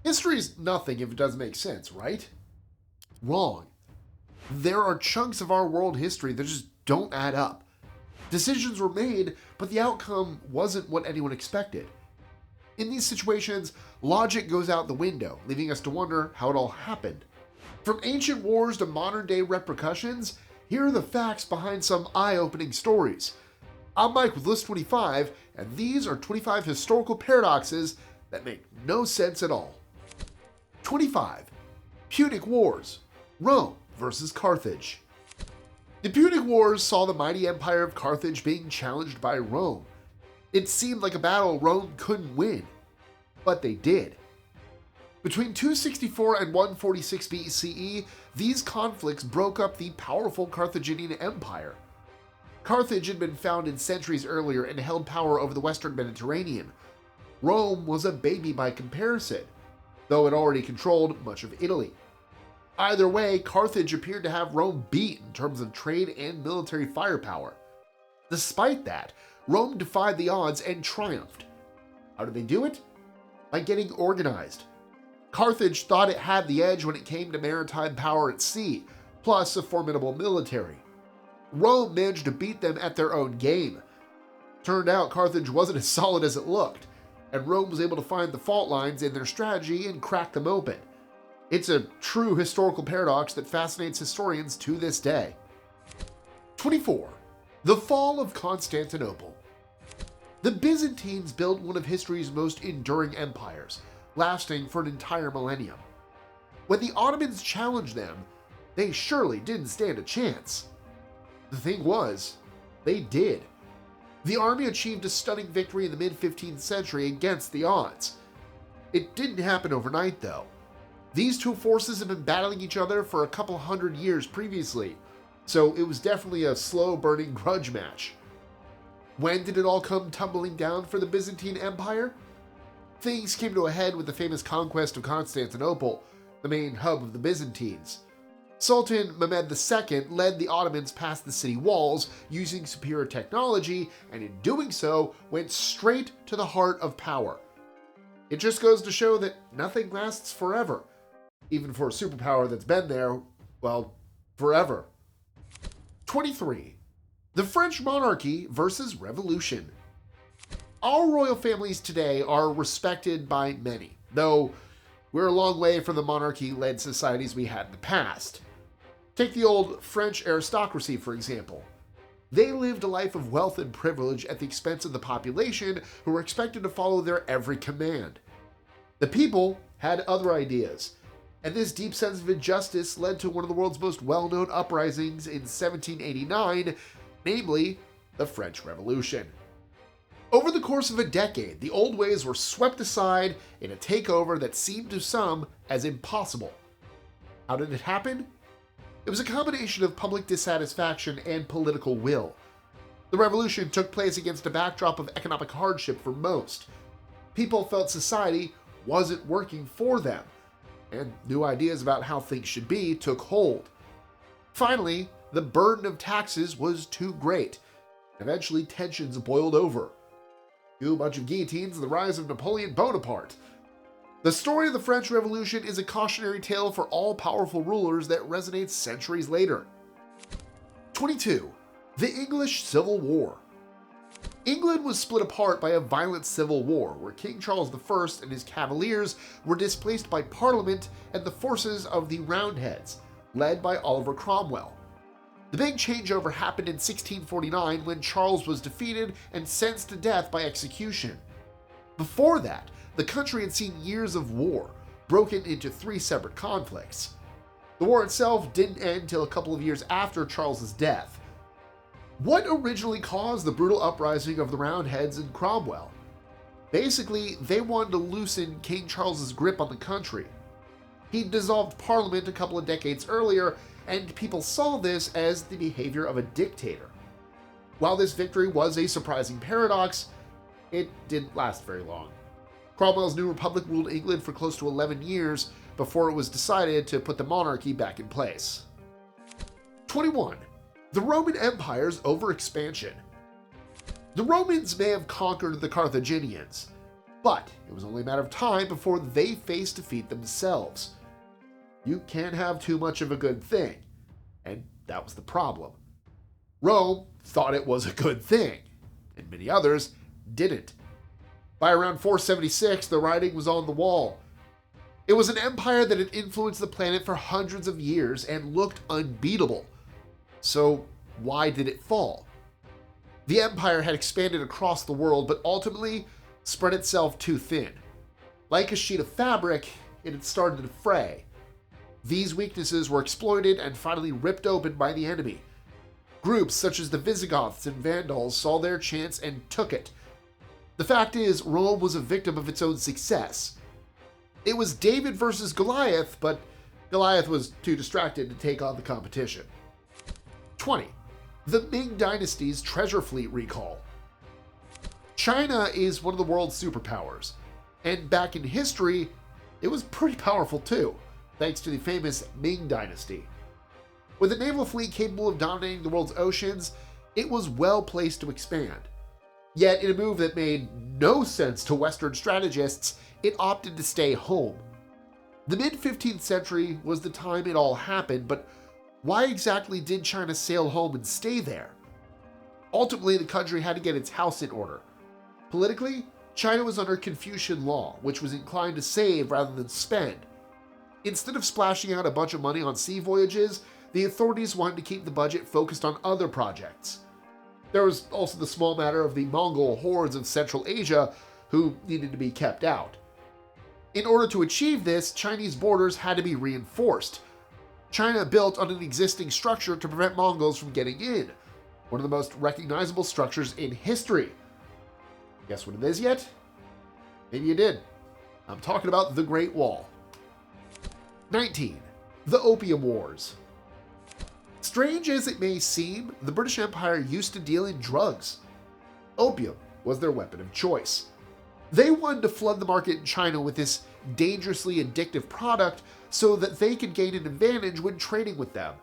History's nothing if it doesn't make sense, right? Wrong. There are chunks of our world history that just don't add up. Decisions were made, but the outcome wasn't what anyone expected. In these situations, logic goes out the window, leaving us to wonder how it all happened. From ancient wars to modern day repercussions, here are the facts behind some eye-opening stories. I'm Mike with List 25, and these are 25 historical paradoxes that make no sense at all. 25. Punic Wars. Rome versus Carthage. The Punic Wars saw the mighty empire of Carthage being challenged by Rome. It seemed like a battle Rome couldn't win, but they did. Between 264 and 146 BCE, these conflicts broke up the powerful Carthaginian Empire. Carthage had been founded centuries earlier and held power over the western Mediterranean. Rome was a baby by comparison, though it already controlled much of Italy. Either way, Carthage appeared to have Rome beat in terms of trade and military firepower. Despite that, Rome defied the odds and triumphed. How did they do it? By getting organized. Carthage thought it had the edge when it came to maritime power at sea, plus a formidable military. Rome managed to beat them at their own game. Turned out Carthage wasn't as solid as it looked, and Rome was able to find the fault lines in their strategy and crack them open. It's a true historical paradox that fascinates historians to this day. 24. The Fall of Constantinople. The Byzantines built one of history's most enduring empires, lasting for an entire millennium. When the Ottomans challenged them, they surely didn't stand a chance. The thing was, they did. The army achieved a stunning victory in the mid-15th century against the odds. It didn't happen overnight, though. These two forces had been battling each other for a couple hundred years previously, so it was definitely a slow-burning grudge match. When did it all come tumbling down for the Byzantine Empire? Things came to a head with the famous conquest of Constantinople, the main hub of the Byzantines. Sultan Mehmed II led the Ottomans past the city walls using superior technology, and in doing so, went straight to the heart of power. It just goes to show that nothing lasts forever, even for a superpower that's been there, well, forever. 23. The French Monarchy versus Revolution. Our royal families today are respected by many, though we're a long way from the monarchy-led societies we had in the past. Take the old French aristocracy, for example. They lived a life of wealth and privilege at the expense of the population, who were expected to follow their every command. The people had other ideas, and this deep sense of injustice led to one of the world's most well-known uprisings in 1789, namely the French Revolution. Over the course of a decade, the old ways were swept aside in a takeover that seemed to some as impossible. How did it happen? It was a combination of public dissatisfaction and political will. The revolution took place against a backdrop of economic hardship for most. People felt society wasn't working for them, and new ideas about how things should be took hold. Finally, the burden of taxes was too great. Eventually, tensions boiled over. Cue a bunch of guillotines and the rise of Napoleon Bonaparte. The story of the French Revolution is a cautionary tale for all powerful rulers that resonates centuries later. 22. The English Civil War. England was split apart by a violent civil war where King Charles I and his cavaliers were displaced by Parliament and the forces of the Roundheads, led by Oliver Cromwell. The big changeover happened in 1649 when Charles was defeated and sentenced to death by execution. Before that, the country had seen years of war, broken into 3 separate conflicts. The war itself didn't end until a couple of years after Charles's death. What originally caused the brutal uprising of the Roundheads and Cromwell? Basically, they wanted to loosen King Charles's grip on the country. He dissolved Parliament a couple of decades earlier, and people saw this as the behavior of a dictator. While this victory was a surprising paradox, it didn't last very long. Cromwell's new republic ruled England for close to 11 years before it was decided to put the monarchy back in place. 21. The Roman Empire's Overexpansion. The Romans may have conquered the Carthaginians, But it was only a matter of time before they faced defeat themselves. You can't have too much of a good thing, and that was the problem. Rome thought it was a good thing, and many others didn't. By around 476, the writing was on the wall. It was an empire that had influenced the planet for hundreds of years and looked unbeatable. So why did it fall? The empire had expanded across the world, but ultimately spread itself too thin. Like a sheet of fabric, it had started to fray. These weaknesses were exploited and finally ripped open by the enemy. Groups such as the Visigoths and Vandals saw their chance and took it. The fact is, Rome was a victim of its own success. It was David versus Goliath, but Goliath was too distracted to take on the competition. 20. The Ming Dynasty's treasure fleet recall. China is one of the world's superpowers, and back in history, it was pretty powerful too, thanks to the famous Ming Dynasty. With a naval fleet capable of dominating the world's oceans, it was well placed to expand. Yet, in a move that made no sense to Western strategists, it opted to stay home. The mid-15th century was the time it all happened, but why exactly did China sail home and stay there? Ultimately, the country had to get its house in order. Politically, China was under Confucian law, which was inclined to save rather than spend. Instead of splashing out a bunch of money on sea voyages, the authorities wanted to keep the budget focused on other projects. There was also the small matter of the Mongol hordes of Central Asia who needed to be kept out. In order to achieve this, Chinese borders had to be reinforced. China built on an existing structure to prevent Mongols from getting in, one of the most recognizable structures in history. Guess what it is yet? Maybe you did. I'm talking about the Great Wall. 19. The Opium Wars. Strange as it may seem, the British Empire used to deal in drugs. Opium was their weapon of choice. They wanted to flood the market in China with this dangerously addictive product so that they could gain an advantage when trading with them.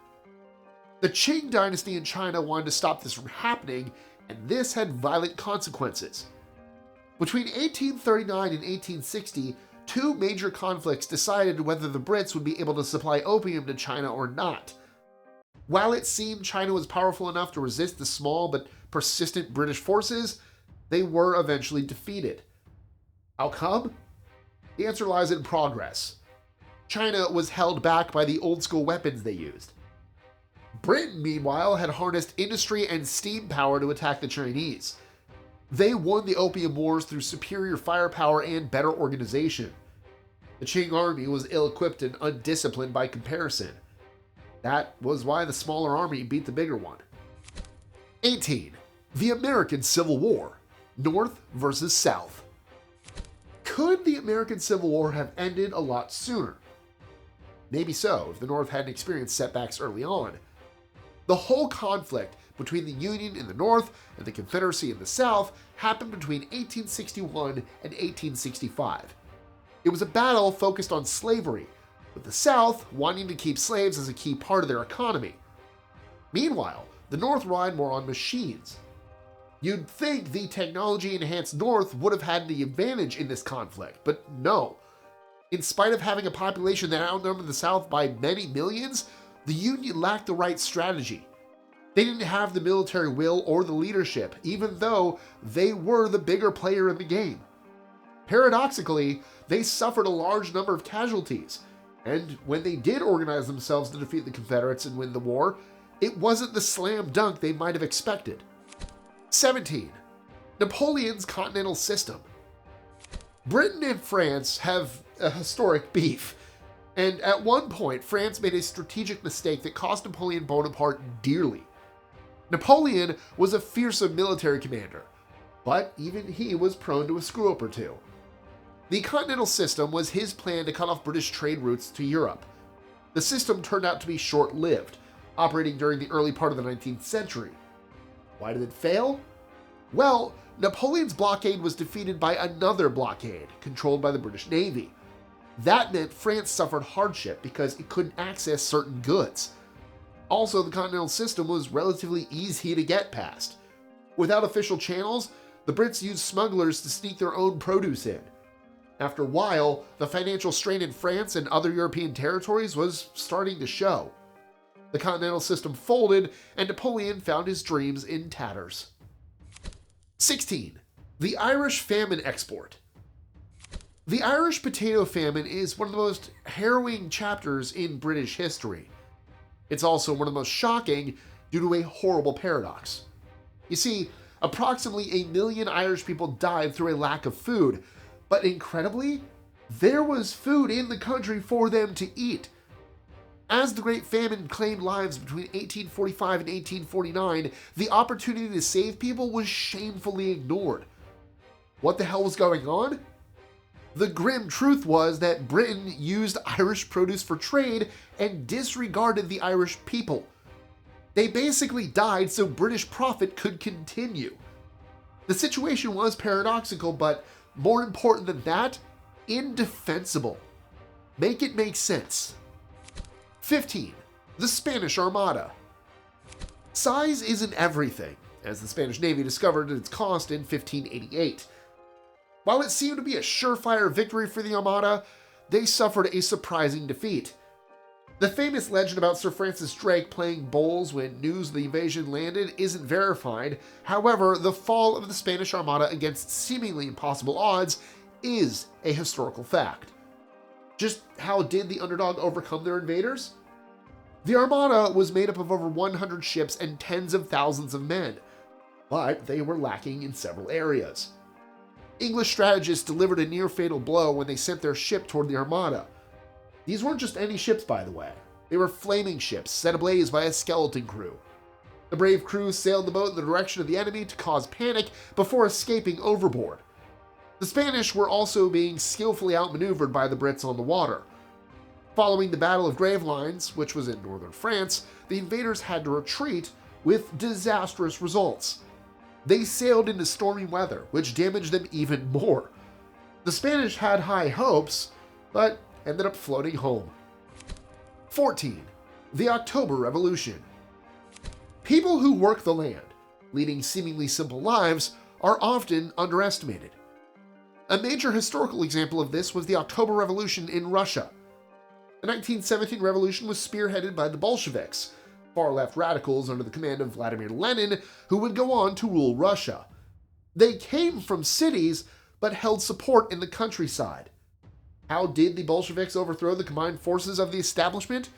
The Qing dynasty in China wanted to stop this from happening, and this had violent consequences. Between 1839 and 1860, two major conflicts decided whether the Brits would be able to supply opium to China or not. While it seemed China was powerful enough to resist the small but persistent British forces, they were eventually defeated. How come? The answer lies in progress. China was held back by the old-school weapons they used. Britain, meanwhile, had harnessed industry and steam power to attack the Chinese. They won the Opium Wars through superior firepower and better organization. The Qing army was ill-equipped and undisciplined by comparison. That was why the smaller army beat the bigger one. 18. The American Civil War. North versus South. Could the American Civil War have ended a lot sooner? Maybe so, if the North hadn't experienced setbacks early on. The whole conflict between the Union in the North and the Confederacy in the South happened between 1861 and 1865. It was a battle focused on slavery, with the South wanting to keep slaves as a key part of their economy. Meanwhile, the North relied more on machines. You'd think the technology-enhanced North would have had the advantage in this conflict, but no. In spite of having a population that outnumbered the South by many millions, the Union lacked the right strategy. They didn't have the military will or the leadership, even though they were the bigger player in the game. Paradoxically, they suffered a large number of casualties, and when they did organize themselves to defeat the Confederates and win the war, it wasn't the slam dunk they might have expected. 17. Napoleon's Continental System. Britain and France have a historic beef, and at one point, France made a strategic mistake that cost Napoleon Bonaparte dearly. Napoleon was a fearsome military commander, but even he was prone to a screw-up or two. The Continental System was his plan to cut off British trade routes to Europe. The system turned out to be short-lived, operating during the early part of the 19th century. Why did it fail? Well, Napoleon's blockade was defeated by another blockade, controlled by the British Navy. That meant France suffered hardship because it couldn't access certain goods. Also, the Continental System was relatively easy to get past. Without official channels, The Brits used smugglers to sneak their own produce in. After a while, the financial strain in France and other European territories was starting to show. The Continental system folded, and Napoleon found his dreams in tatters. 16. The Irish Famine Export. The Irish potato famine is one of the most harrowing chapters in British history. It's also one of the most shocking due to a horrible paradox. You see, approximately 1 million Irish people died through a lack of food, but incredibly, there was food in the country for them to eat. As the Great Famine claimed lives between 1845 and 1849, the opportunity to save people was shamefully ignored. What the hell was going on? The grim truth was that Britain used Irish produce for trade and disregarded the Irish people. They basically died so British profit could continue. The situation was paradoxical, but more important than that, indefensible. Make it make sense. 15. The Spanish Armada. Size isn't everything, as the Spanish Navy discovered at its cost in 1588. While it seemed to be a surefire victory for the Armada, they suffered a surprising defeat. The famous legend about Sir Francis Drake playing bowls when news of the invasion landed isn't verified. However, the fall of the Spanish Armada against seemingly impossible odds is a historical fact. Just how did the underdog overcome their invaders? The Armada was made up of over 100 ships and tens of thousands of men, but they were lacking in several areas. English strategists delivered a near-fatal blow when they sent their ship toward the Armada. These weren't just any ships, by the way. They were flaming ships set ablaze by a skeleton crew. The brave crew sailed the boat in the direction of the enemy to cause panic before escaping overboard. The Spanish were also being skillfully outmaneuvered by the Brits on the water. Following the Battle of Gravelines, which was in northern France, the invaders had to retreat with disastrous results. They sailed into stormy weather, which damaged them even more. The Spanish had high hopes, but ended up floating home. 14. The October Revolution. People who work the land, leading seemingly simple lives, are often underestimated. A major historical example of this was the October Revolution in Russia. The 1917 revolution was spearheaded by the Bolsheviks, far-left radicals under the command of Vladimir Lenin, who would go on to rule Russia. They came from cities, but held support in the countryside. How did the Bolsheviks overthrow the combined forces of the establishment?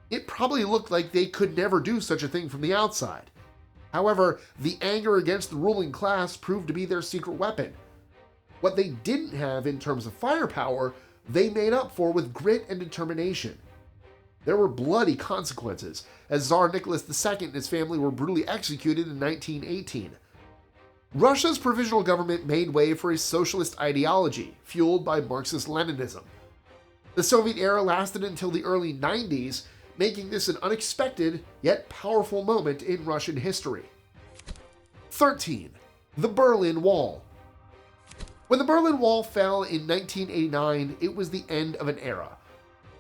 It probably looked like they could never do such a thing from the outside. However, the anger against the ruling class proved to be their secret weapon. What they didn't have in terms of firepower, they made up for with grit and determination. There were bloody consequences, as Tsar Nicholas II and his family were brutally executed in 1918. Russia's provisional government made way for a socialist ideology, fueled by Marxist-Leninism. The Soviet era lasted until the early 90s, making this an unexpected yet powerful moment in Russian history. 13. The Berlin Wall. When the Berlin Wall fell in 1989, it was the end of an era.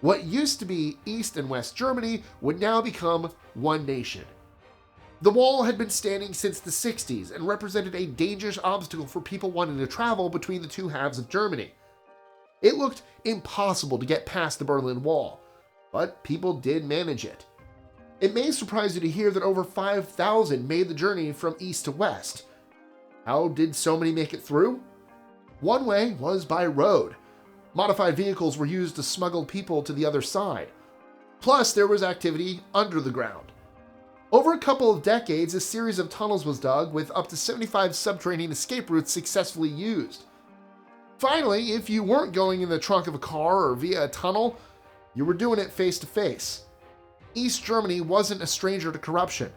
What used to be East and West Germany would now become one nation. The wall had been standing since the 60s and represented a dangerous obstacle for people wanting to travel between the two halves of Germany. It looked impossible to get past the Berlin Wall, but people did manage it. It may surprise you to hear that over 5,000 made the journey from east to west. How did so many make it through? One way was by road. Modified vehicles were used to smuggle people to the other side. Plus, there was activity under the ground. Over a couple of decades, a series of tunnels was dug, with up to 75 subterranean escape routes successfully used. Finally, if you weren't going in the trunk of a car or via a tunnel, you were doing it face to face. East Germany wasn't a stranger to corruption,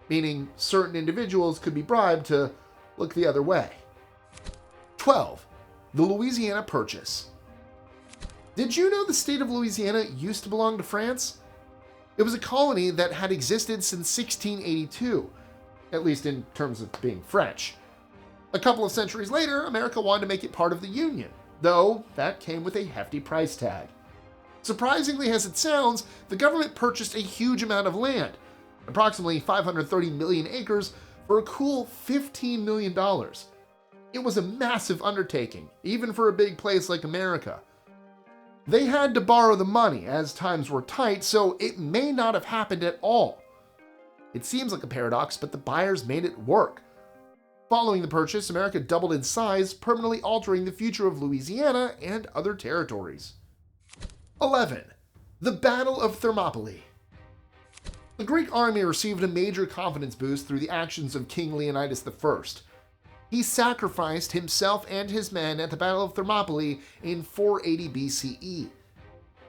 meaning certain individuals could be bribed to look the other way. 12. The Louisiana Purchase. Did you know the state of Louisiana used to belong to France? It was a colony that had existed since 1682, at least in terms of being French. A couple of centuries later, America wanted to make it part of the Union, though that came with a hefty price tag. Surprisingly as it sounds, the government purchased a huge amount of land, approximately 530 million acres, for a cool $15 million. It was a massive undertaking, even for a big place like America. They had to borrow the money as times were tight, so it may not have happened at all. It seems like a paradox, but the buyers made it work. Following the purchase, America doubled in size, permanently altering the future of Louisiana and other territories. 11. The Battle of Thermopylae. The Greek army received a major confidence boost through the actions of King Leonidas I. He sacrificed himself and his men at the Battle of Thermopylae in 480 BCE.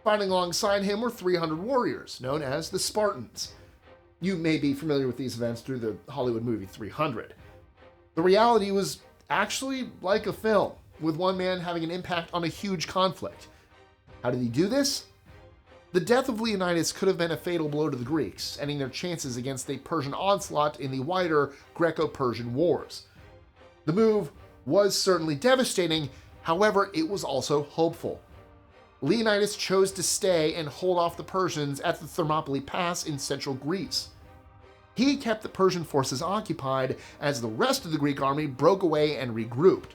Fighting alongside him were 300 warriors, known as the Spartans. You may be familiar with these events through the Hollywood movie 300. The reality was actually like a film, with one man having an impact on a huge conflict. How did he do this? The death of Leonidas could have been a fatal blow to the Greeks, ending their chances against a Persian onslaught in the wider Greco-Persian Wars. The move was certainly devastating, however, it was also hopeful. Leonidas chose to stay and hold off the Persians at the Thermopylae Pass in central Greece. He kept the Persian forces occupied as the rest of the Greek army broke away and regrouped.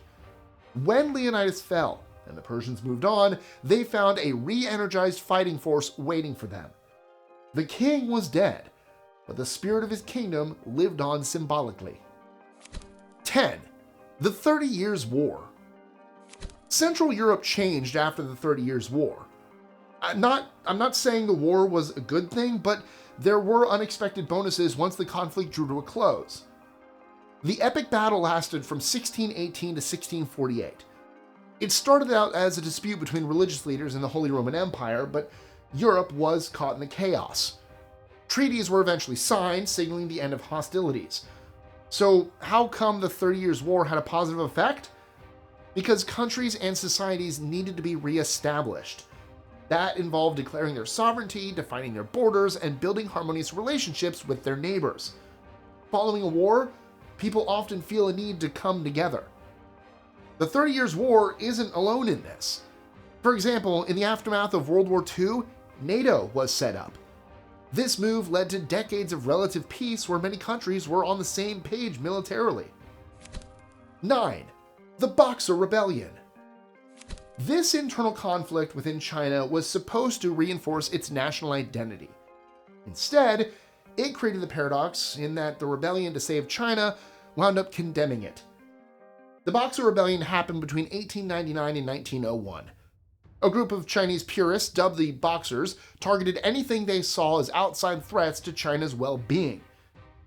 When Leonidas fell and the Persians moved on, they found a re-energized fighting force waiting for them. The king was dead, but the spirit of his kingdom lived on symbolically. 10. The 30 Years' War. Central Europe changed after the 30 Years' War. I'm not saying the war was a good thing, but there were unexpected bonuses once the conflict drew to a close. The epic battle lasted from 1618 to 1648. It started out as a dispute between religious leaders in the Holy Roman Empire, but Europe was caught in the chaos. Treaties were eventually signed, signaling the end of hostilities. So how come the 30 Years' War had a positive effect? Because countries and societies needed to be re-established. That involved declaring their sovereignty, defining their borders, and building harmonious relationships with their neighbors. Following a war, people often feel a need to come together. The 30 Years' War isn't alone in this. For example, in the aftermath of World War II, NATO was set up. This move led to decades of relative peace where many countries were on the same page militarily. 9. The Boxer Rebellion. This internal conflict within China was supposed to reinforce its national identity. Instead, it created the paradox in that the rebellion to save China wound up condemning it. The Boxer Rebellion happened between 1899 and 1901. A group of Chinese purists, dubbed the Boxers, targeted anything they saw as outside threats to China's well-being.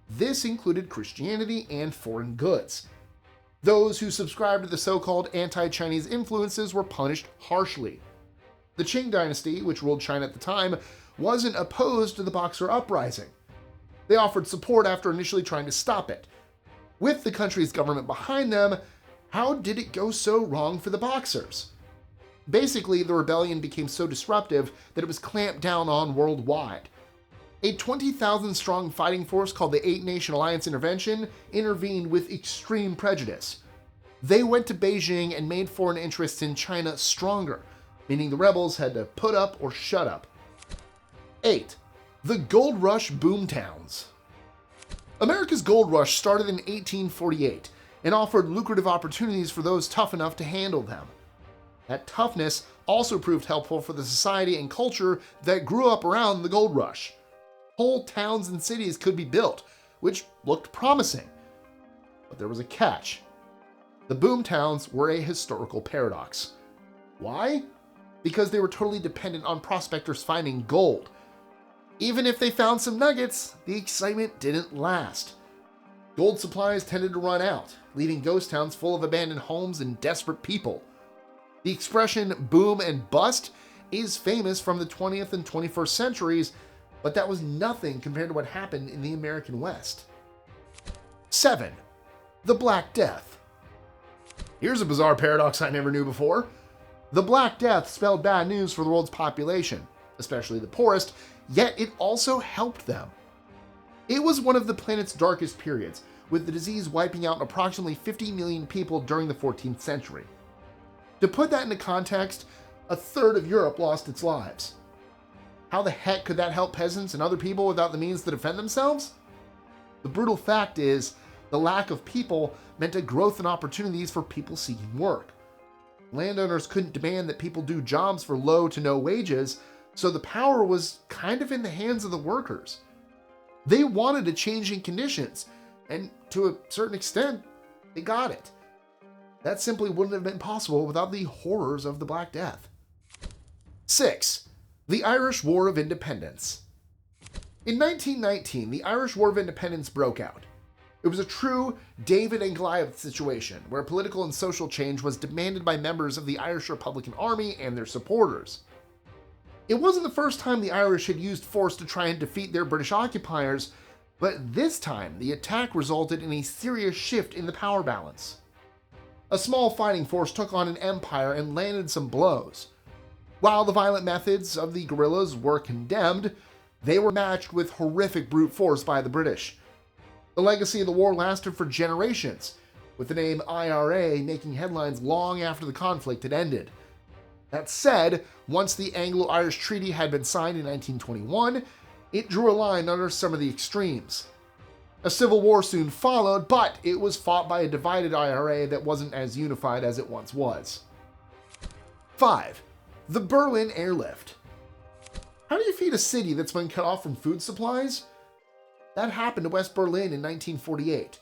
This included Christianity and foreign goods. Those who subscribed to the so-called anti-Chinese influences were punished harshly. The Qing Dynasty, which ruled China at the time, wasn't opposed to the Boxer uprising. They offered support after initially trying to stop it. With the country's government behind them, how did it go so wrong for the Boxers? Basically, the rebellion became so disruptive that it was clamped down on worldwide. A 20,000-strong fighting force called the Eight-Nation Alliance Intervention intervened with extreme prejudice. They went to Beijing and made foreign interests in China stronger, meaning the rebels had to put up or shut up. 8. The Gold Rush Boomtowns. America's gold rush started in 1848 and offered lucrative opportunities for those tough enough to handle them. That toughness also proved helpful for the society and culture that grew up around the gold rush. Whole towns and cities could be built, which looked promising. But there was a catch. The Boomtowns were a historical paradox. Why? Because they were totally dependent on prospectors finding gold. Even if they found some nuggets, the excitement didn't last. Gold supplies tended to run out, leaving ghost towns full of abandoned homes and desperate people. The expression boom and bust is famous from the 20th and 21st centuries, but that was nothing compared to what happened in the American West. 7. The Black Death. Here's a bizarre paradox I never knew before. The Black Death spelled bad news for the world's population, especially the poorest, yet it also helped them. It was one of the planet's darkest periods, with the disease wiping out approximately 50 million people during the 14th century. To put that into context, a third of Europe lost its lives. How the heck could that help peasants and other people without the means to defend themselves? The brutal fact is, The lack of people meant a growth in opportunities for people seeking work. Landowners couldn't demand that people do jobs for low to no wages, so the power was kind of in the hands of the workers. They wanted a change in conditions, and to a certain extent, they got it. That simply wouldn't have been possible without the horrors of the Black Death. 6. The Irish War of Independence. In 1919, the Irish War of Independence broke out. It was a true David and Goliath situation, where political and social change was demanded by members of the Irish Republican Army and their supporters. It wasn't the first time the Irish had used force to try and defeat their British occupiers, but this time the attack resulted in a serious shift in the power balance. A small fighting force took on an empire and landed some blows. While the violent methods of the guerrillas were condemned, they were matched with horrific brute force by the British. The legacy of the war lasted for generations, with the name IRA making headlines long after the conflict had ended. That said, once the Anglo-Irish Treaty had been signed in 1921, it drew a line under some of the extremes. A civil war soon followed, but it was fought by a divided IRA that wasn't as unified as it once was. 5. The Berlin Airlift. How do you feed a city that's been cut off from food supplies? That happened to West Berlin in 1948.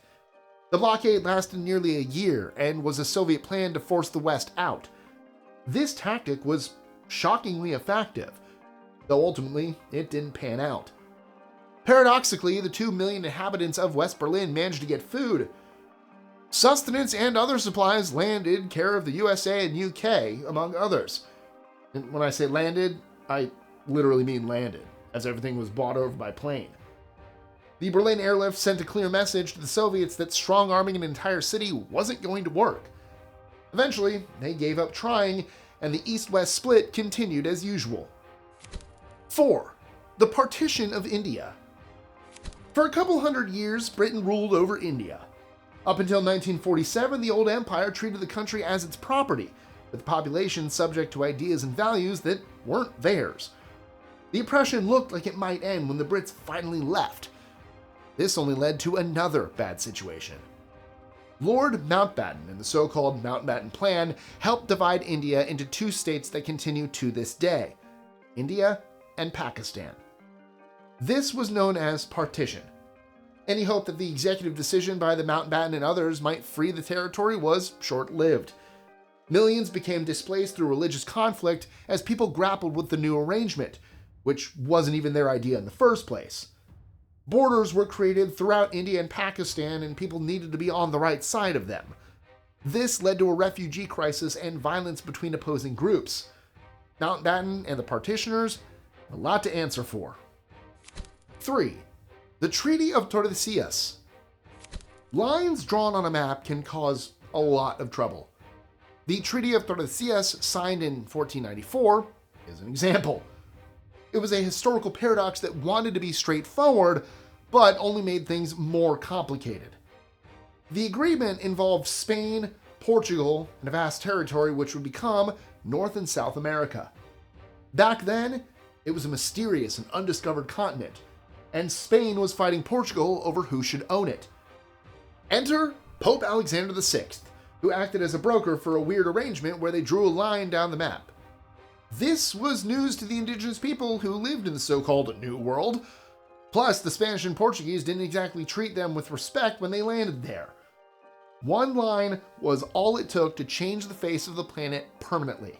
The blockade lasted nearly a year and was a Soviet plan to force the West out. This tactic was shockingly effective, though ultimately it didn't pan out. Paradoxically, the 2 million inhabitants of West Berlin managed to get food. Sustenance and other supplies landed care of the USA and UK, among others. And when I say landed, I literally mean landed, as everything was bought over by plane. The Berlin Airlift sent a clear message to the Soviets that strong-arming an entire city wasn't going to work. Eventually, they gave up trying, and the East-West split continued as usual. 4. The Partition of India. For a couple hundred years, Britain ruled over India. Up until 1947, the old empire treated the country as its property, with the population subject to ideas and values that weren't theirs. The oppression looked like it might end when the Brits finally left. This only led to another bad situation. Lord Mountbatten and the so-called Mountbatten Plan helped divide India into 2 states that continue to this day, India and Pakistan. This was known as partition. Any hope that the executive decision by the Mountbatten and others might free the territory was short-lived. Millions became displaced through religious conflict as people grappled with the new arrangement, which wasn't even their idea in the first place. Borders were created throughout India and Pakistan, and people needed to be on the right side of them. This led to a refugee crisis and violence between opposing groups. Mountbatten and the partitioners had a lot to answer for. 3. The Treaty of Tordesillas. Lines drawn on a map can cause a lot of trouble. The Treaty of Tordesillas, signed in 1494, is an example. It was a historical paradox that wanted to be straightforward, but only made things more complicated. The agreement involved Spain, Portugal, and a vast territory which would become North and South America. Back then, it was a mysterious and undiscovered continent, and Spain was fighting Portugal over who should own it. Enter Pope Alexander VI, who acted as a broker for a weird arrangement where they drew a line down the map. This was news to the indigenous people who lived in the so-called New World. Plus, the Spanish and Portuguese didn't exactly treat them with respect when they landed there. One line was all it took to change the face of the planet permanently.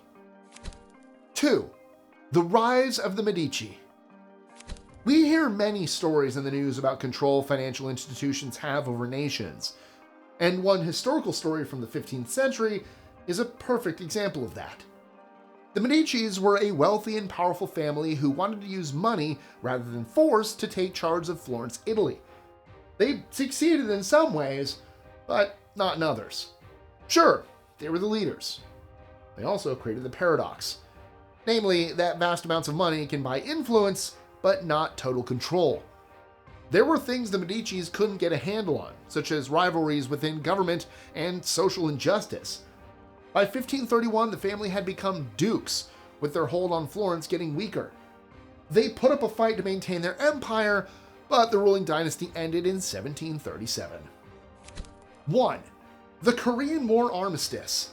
2. The Rise of the Medici. We hear many stories in the news about control financial institutions have over nations, and one historical story from the 15th century is a perfect example of that. The Medicis were a wealthy and powerful family who wanted to use money rather than force to take charge of Florence, Italy. They succeeded in some ways, but not in others. Sure, they were the leaders. They also created the paradox, namely that vast amounts of money can buy influence, but not total control. There were things the Medicis couldn't get a handle on, such as rivalries within government and social injustice. By 1531, the family had become dukes, with their hold on Florence getting weaker. They put up a fight to maintain their empire, but the ruling dynasty ended in 1737. 1. The Korean War Armistice.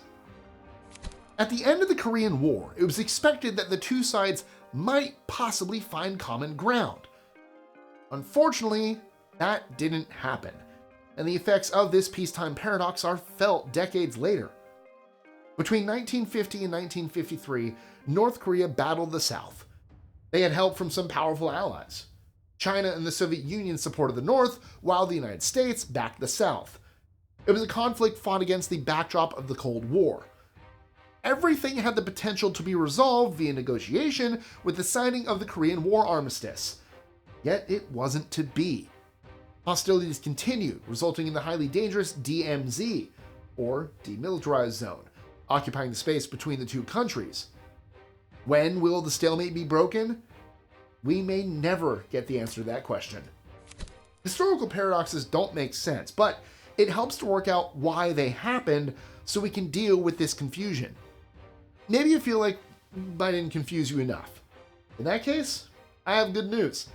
At the end of the Korean War, it was expected that the two sides might possibly find common ground. Unfortunately, that didn't happen, and the effects of this peacetime paradox are felt decades later. Between 1950 and 1953, North Korea battled the South. They had help from some powerful allies. China and the Soviet Union supported the North, while the United States backed the South. It was a conflict fought against the backdrop of the Cold War. Everything had the potential to be resolved via negotiation with the signing of the Korean War Armistice. Yet it wasn't to be. Hostilities continued, resulting in the highly dangerous DMZ, or Demilitarized Zone, occupying the space between the two countries. When will the stalemate be broken? We may never get the answer to that question. Historical paradoxes don't make sense, but it helps to work out why they happened so we can deal with this confusion. Maybe you feel like I didn't confuse you enough. In that case, I have good news.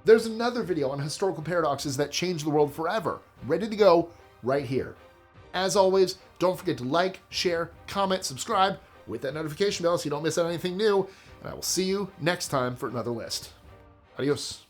There's another video on historical paradoxes that changed the world forever, ready to go right here. As always, don't forget to like, share, comment, subscribe with that notification bell so you don't miss out on anything new, and I will see you next time for another list. Adios.